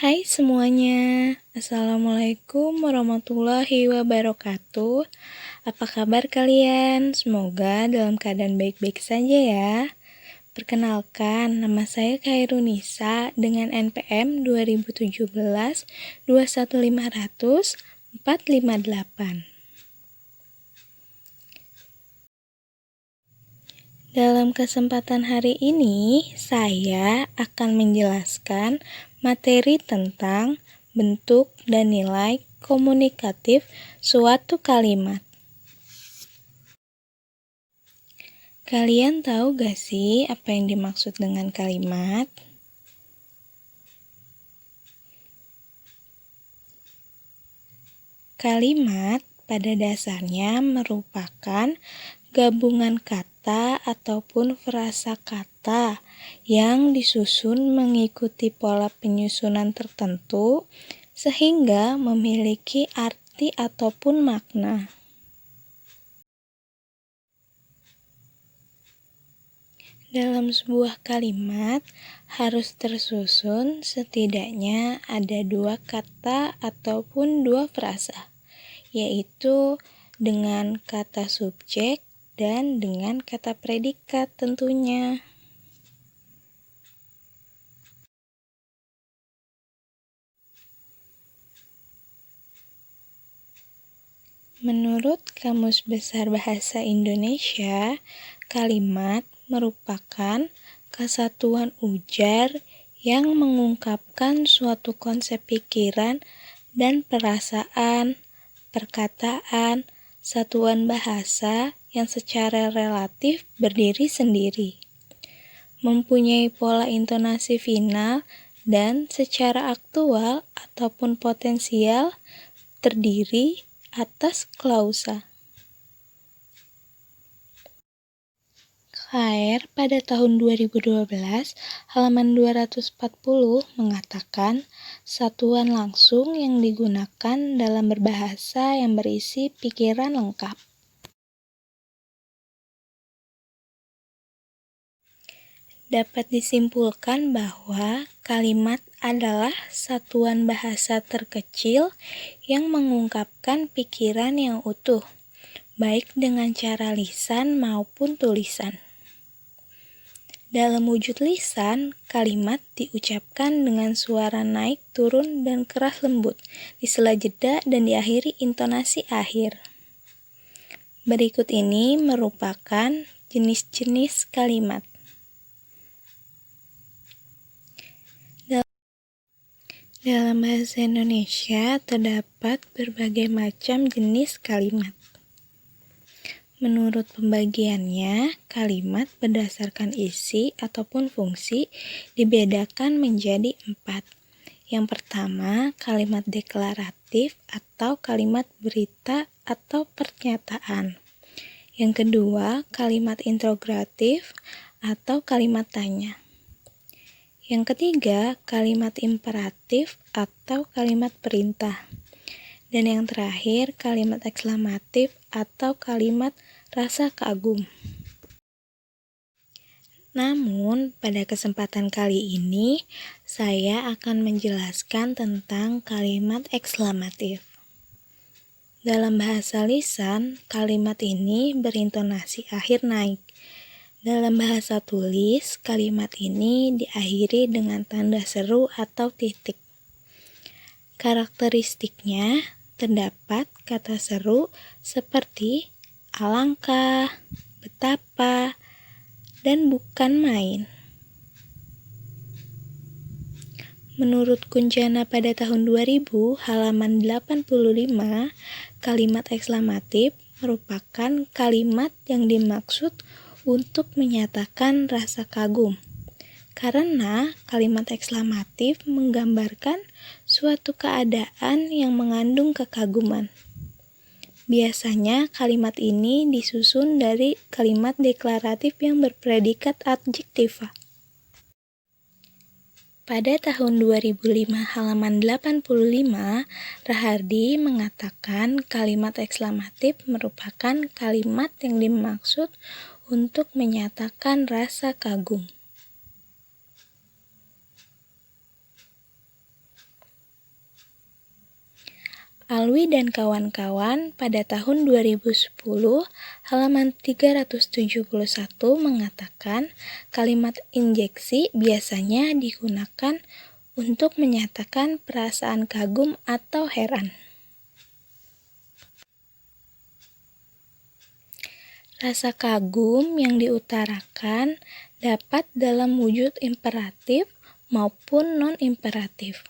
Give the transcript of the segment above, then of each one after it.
Hai semuanya, Assalamualaikum warahmatullahi wabarakatuh. Apa kabar kalian? Semoga dalam keadaan baik-baik saja ya. Perkenalkan, nama saya Khairunisa dengan NPM 2017 21500 458. Dalam kesempatan hari ini, saya akan menjelaskan materi tentang bentuk dan nilai komunikatif suatu kalimat. Kalian tahu gak sih apa yang dimaksud dengan kalimat? Kalimat pada dasarnya merupakan gabungan kata ataupun frasa kata yang disusun mengikuti pola penyusunan tertentu sehingga memiliki arti ataupun makna. Dalam sebuah kalimat harus tersusun setidaknya ada 2 kata ataupun 2 frasa, yaitu dengan kata subjek dan dengan kata predikat tentunya. Menurut Kamus Besar Bahasa Indonesia, kalimat merupakan kesatuan ujar yang mengungkapkan suatu konsep pikiran dan perasaan, perkataan, satuan bahasa yang secara relatif berdiri sendiri, mempunyai pola intonasi final dan secara aktual ataupun potensial terdiri atas klausa. Khair pada tahun 2012, halaman 240 mengatakan satuan langsung yang digunakan dalam berbahasa yang berisi pikiran lengkap. Dapat disimpulkan bahwa kalimat adalah satuan bahasa terkecil yang mengungkapkan pikiran yang utuh, baik dengan cara lisan maupun tulisan. Dalam wujud lisan, kalimat diucapkan dengan suara naik, turun, dan keras lembut, di sela jeda dan diakhiri intonasi akhir. Berikut ini merupakan jenis-jenis kalimat. Dalam bahasa Indonesia terdapat berbagai macam jenis kalimat. Menurut pembagiannya, kalimat berdasarkan isi ataupun fungsi dibedakan menjadi 4. Yang pertama, kalimat deklaratif atau kalimat berita atau pernyataan. Yang kedua, kalimat interrogatif atau kalimat tanya. Yang ketiga, kalimat imperatif atau kalimat perintah. Dan yang terakhir, kalimat ekslamatif atau kalimat rasa kagum. Namun, pada kesempatan kali ini, saya akan menjelaskan tentang kalimat ekslamatif. Dalam bahasa lisan, kalimat ini berintonasi akhir naik. Dalam bahasa tulis, kalimat ini diakhiri dengan tanda seru atau titik. Karakteristiknya terdapat kata seru seperti alangkah, betapa, dan bukan main. Menurut Kuncana pada tahun 2000, halaman 85, kalimat ekslamatif merupakan kalimat yang dimaksud untuk menyatakan rasa kagum, karena kalimat ekslamatif menggambarkan suatu keadaan yang mengandung kekaguman. Biasanya kalimat ini disusun dari kalimat deklaratif yang berpredikat adjektiva. Pada tahun 2005 halaman 85, Rahardi mengatakan kalimat ekslamatif merupakan kalimat yang dimaksud untuk menyatakan rasa kagum. Alwi dan kawan-kawan pada tahun 2010 halaman 371 mengatakan kalimat injeksi biasanya digunakan untuk menyatakan perasaan kagum atau heran. Rasa kagum yang diutarakan dapat dalam wujud imperatif maupun non-imperatif.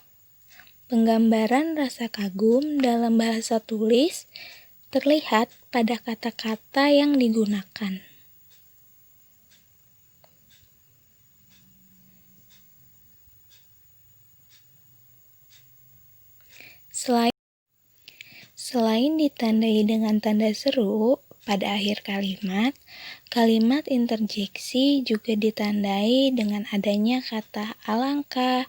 Penggambaran rasa kagum dalam bahasa tulis terlihat pada kata-kata yang digunakan. Selain ditandai dengan tanda seru pada akhir kalimat, kalimat interjeksi juga ditandai dengan adanya kata alangkah,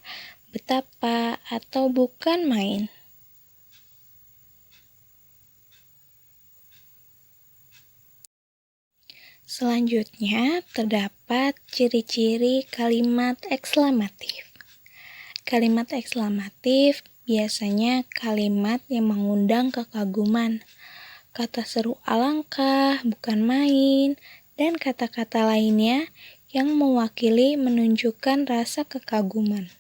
betapa, atau bukan main. Selanjutnya, terdapat ciri-ciri kalimat ekslamatif. Kalimat ekslamatif biasanya kalimat yang mengundang kekaguman. Kata seru alangkah, bukan main, dan kata-kata lainnya yang mewakili menunjukkan rasa kekaguman.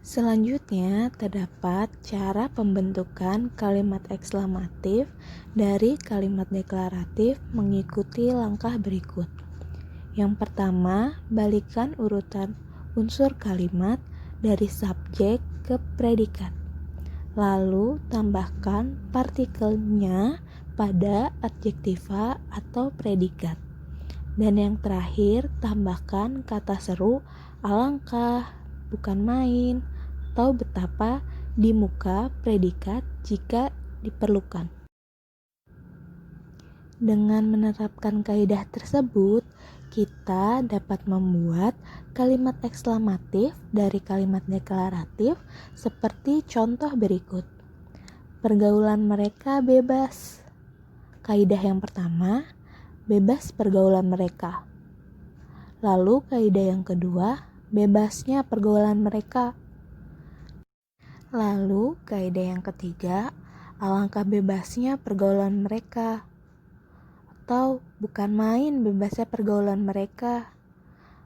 Selanjutnya, terdapat cara pembentukan kalimat ekslamatif dari kalimat deklaratif mengikuti langkah berikut. Yang pertama, balikan urutan unsur kalimat dari subjek ke predikat. Lalu, tambahkan partikelnya pada adjektiva atau predikat. Dan yang terakhir, tambahkan kata seru alangkah, bukan main, atau betapa di muka predikat jika diperlukan. Dengan menerapkan kaidah tersebut, kita dapat membuat kalimat ekslamatif dari kalimat deklaratif seperti contoh berikut. Pergaulan mereka bebas. Kaidah yang pertama, bebas pergaulan mereka. Lalu kaidah yang kedua, bebasnya pergaulan mereka. Lalu kaidah yang ketiga, alangkah bebasnya pergaulan mereka. Atau bukan main bebasnya pergaulan mereka.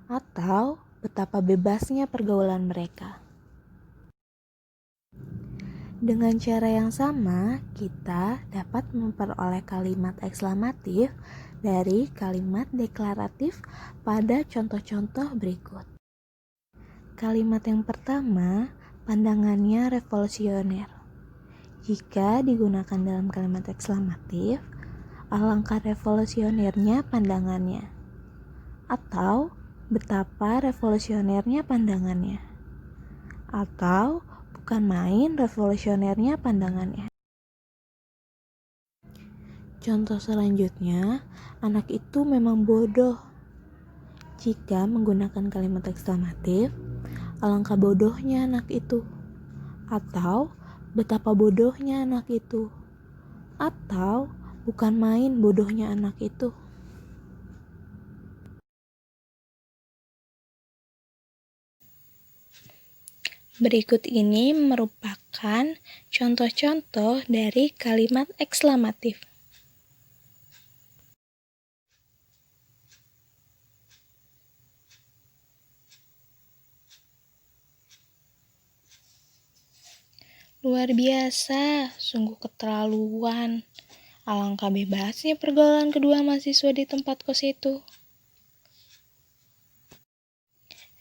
Atau betapa bebasnya pergaulan mereka. Dengan cara yang sama, kita dapat memperoleh kalimat ekslamatif dari kalimat deklaratif pada contoh-contoh berikut. Kalimat yang pertama, pandangannya revolusioner. Jika digunakan dalam kalimat ekslamatif, alangkah revolusionernya pandangannya. Atau betapa revolusionernya pandangannya. Atau bukan main revolusionernya pandangannya. Contoh selanjutnya, anak itu memang bodoh. Jika menggunakan kalimat ekslamatif, alangkah bodohnya anak itu. Atau betapa bodohnya anak itu. Atau bukan main bodohnya anak itu. Berikut ini merupakan contoh-contoh dari kalimat ekslamatif. Luar biasa, sungguh keterlaluan. Alangkah bebasnya pergaulan kedua mahasiswa di tempat kos itu.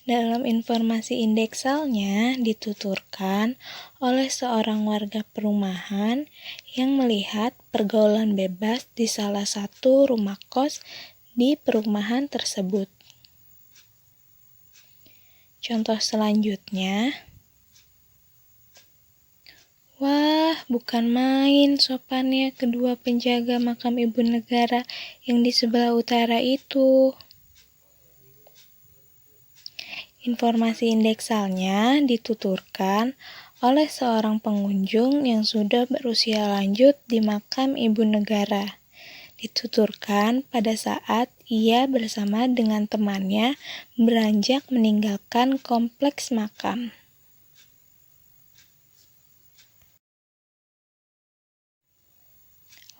Dalam informasi indeksalnya dituturkan oleh seorang warga perumahan yang melihat pergaulan bebas di salah satu rumah kos di perumahan tersebut. Contoh selanjutnya, wah, bukan main sopannya kedua penjaga makam ibu negara yang di sebelah utara itu. Informasi indeksalnya dituturkan oleh seorang pengunjung yang sudah berusia lanjut di makam ibu negara. Dituturkan pada saat ia bersama dengan temannya beranjak meninggalkan kompleks makam.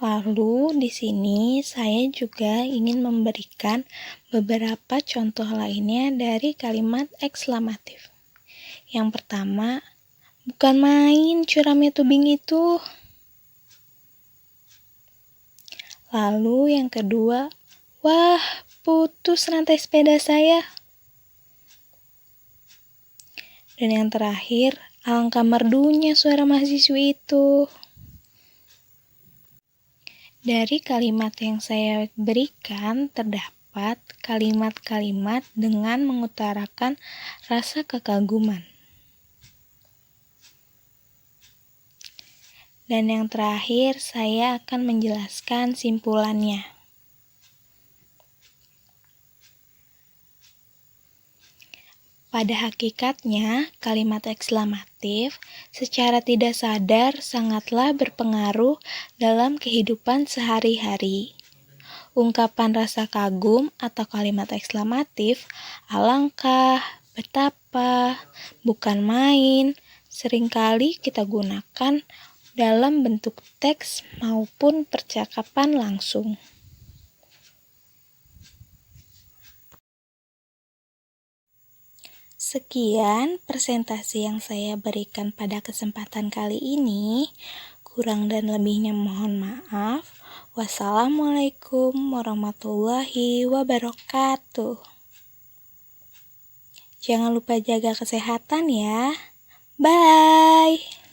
Lalu di sini saya juga ingin memberikan beberapa contoh lainnya dari kalimat ekslamatif. Yang pertama, bukan main curamnya tubing itu. Lalu yang kedua, wah, putus rantai sepeda saya. Dan yang terakhir, alangkah merdunya suara mahasiswi itu. Dari kalimat yang saya berikan, terdapat kalimat-kalimat dengan mengutarakan rasa kekaguman. Dan yang terakhir, saya akan menjelaskan simpulannya. Pada hakikatnya, kalimat ekslamatif secara tidak sadar sangatlah berpengaruh dalam kehidupan sehari-hari. Ungkapan rasa kagum atau kalimat ekslamatif, alangkah, betapa, bukan main, seringkali kita gunakan dalam bentuk teks maupun percakapan langsung. Sekian presentasi yang saya berikan pada kesempatan kali ini. Kurang dan lebihnya mohon maaf. Wassalamualaikum warahmatullahi wabarakatuh. Jangan lupa jaga kesehatan ya. Bye.